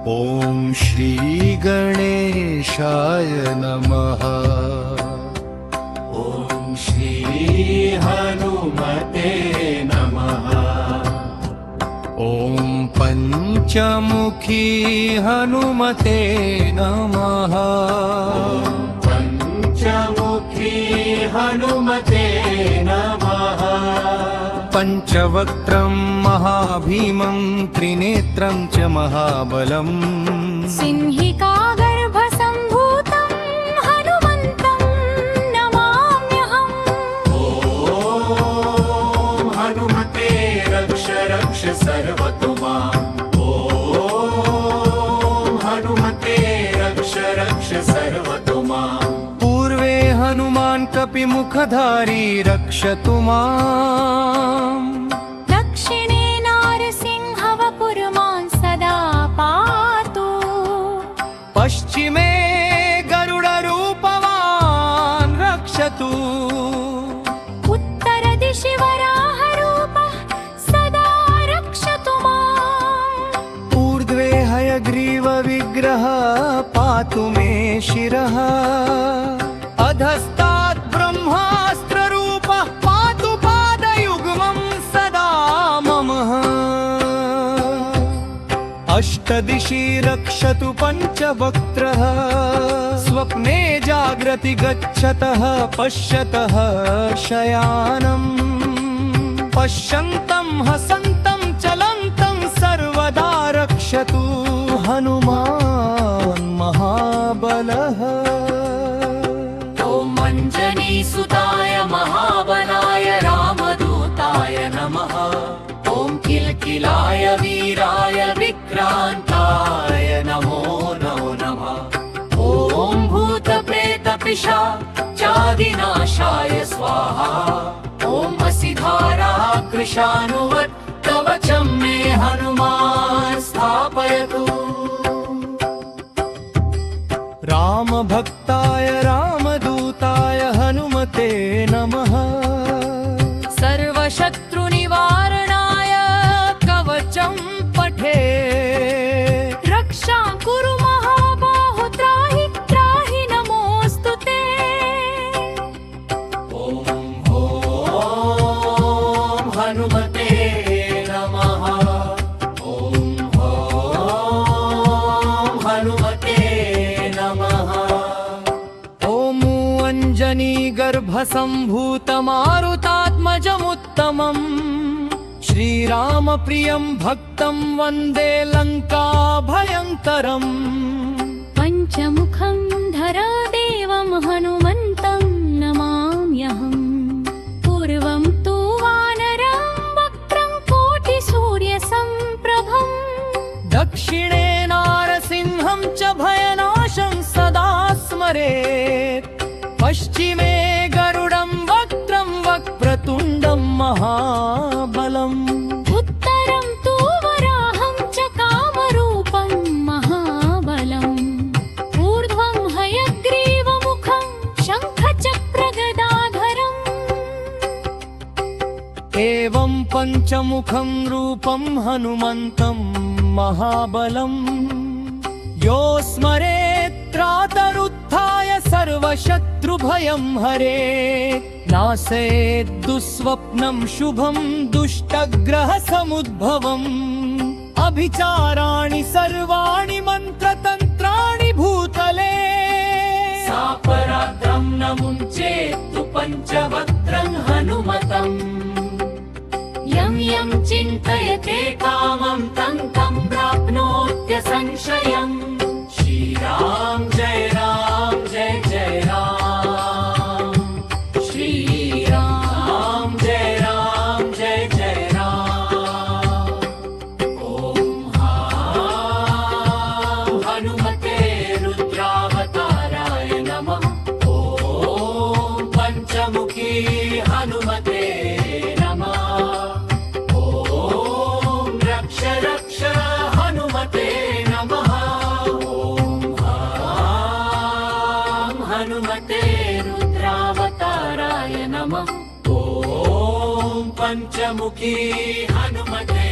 ॐ श्री गणेशाय नमः। ॐ श्री हनुमते नमः। ॐ पञ्चमुखी हनुमते नमः। पञ्चमुखी हनुमते नमः। पञ्चवक्त्रं महाभीमं त्रिनेत्रं च महाबलम् सिंहिका गर्भसम्भूतं हनुमन्तं नमाम्यहम्। ॐ हनुमते रक्ष रक्ष सर्वतो माम्। ॐ हनुमते रक्ष रक्ष सर्वतो माम्। पूर्वे हनुमान् कपिमुखधारी रक्षतु माम्। दक्षिणे नारसिंहवपुर्मान् सदा पातु। पश्चिमे गरुडरूपवान् रक्षतु। उत्तरदिशि वराहरूपः सदा रक्षतु माम्। ऊर्ध्वे हयग्रीवविग्रह पातु मे शिरः। अधस्तात् ब्रह्मास्त्ररूपः पातु पादयुग्मं सदा मम। अष्टदिशि रक्षतु पञ्चवक्त्रः स्वप्ने जाग्रति गच्छतः पश्यतः शयानम्। पश्यन्तं हसन्तं चलन्तं सर्वदा रक्षतु हनुमान् महाबलः। ॐ अञ्जनीसुताय महाबलाय रामदूताय नमः। ॐ किलकिलाय वीराय विक्रान्ताय नमो नमः। ॐ भूतप्रेतपिशाचादिनाशाय स्वाहा। ॐ असिधारा कृशानुवत् कवचं मे हनुमान् स्थापयतु। रामभक्ताय रामदूताय हनुमते नमः। सर्वशत्रुनिवारणाय कवचं पठे। रक्षां कुरु महाबाहो त्राहि त्राहि नमोऽस्तु ते। ॐ हनुमते नमः। ॐ हनुमते नमः। ॐ अञ्जनीगर्भसम्भूतमारुतात्मजमुत्तमम् श्रीरामप्रियं भक्तं वन्दे लङ्काभयङ्करम्। पञ्चमुखं धरदेवं हनुमन्तं नमाम्यहम्। पूर्वं तु वानरं वक्त्रं कोटिसूर्यसम्प्रभम्। दक्षिणे नारसिंहं च भयनाशं सदा स्मरेत्। पश्चिमे गरुडं वक्त्रं वक्रतुण्डं महाबलम्। उत्तरं तु वराहं च कामरूपं महाबलम्। ऊर्ध्वं हयग्रीवमुखं शङ्खचक्रगदाधरम्। एवं पञ्चमुखं रूपं हनुमन्तं महाबलम्। यो स्मरेत् त्रातरुत्थाय सर्वशत्रुभयं हरेत्। नाशयेत् दुःस्वप्नं शुभं दुष्टग्रहसमुद्भवम्। अभिचाराणि सर्वाणि मन्त्रतन्त्राणि भूतले। सापरात्रं न मुञ्चेत्तु पञ्चवक्त्रं हनुमतम्। यं यं चिन्तयते कामं तं तं प्राप्नोत्य संशयम्। श्रीराम जय जय राम। श्रीराम जय जय राम। ॐ हनुमते रुद्रावताराय नमः। ॐ पञ्चमुखी हनुमते नमः। ॐ रक्ष रक्ष हनुमते नमः। ॐ हनुमते रुद्रावताराय नमः। ॐ पञ्चमुखी हनुमते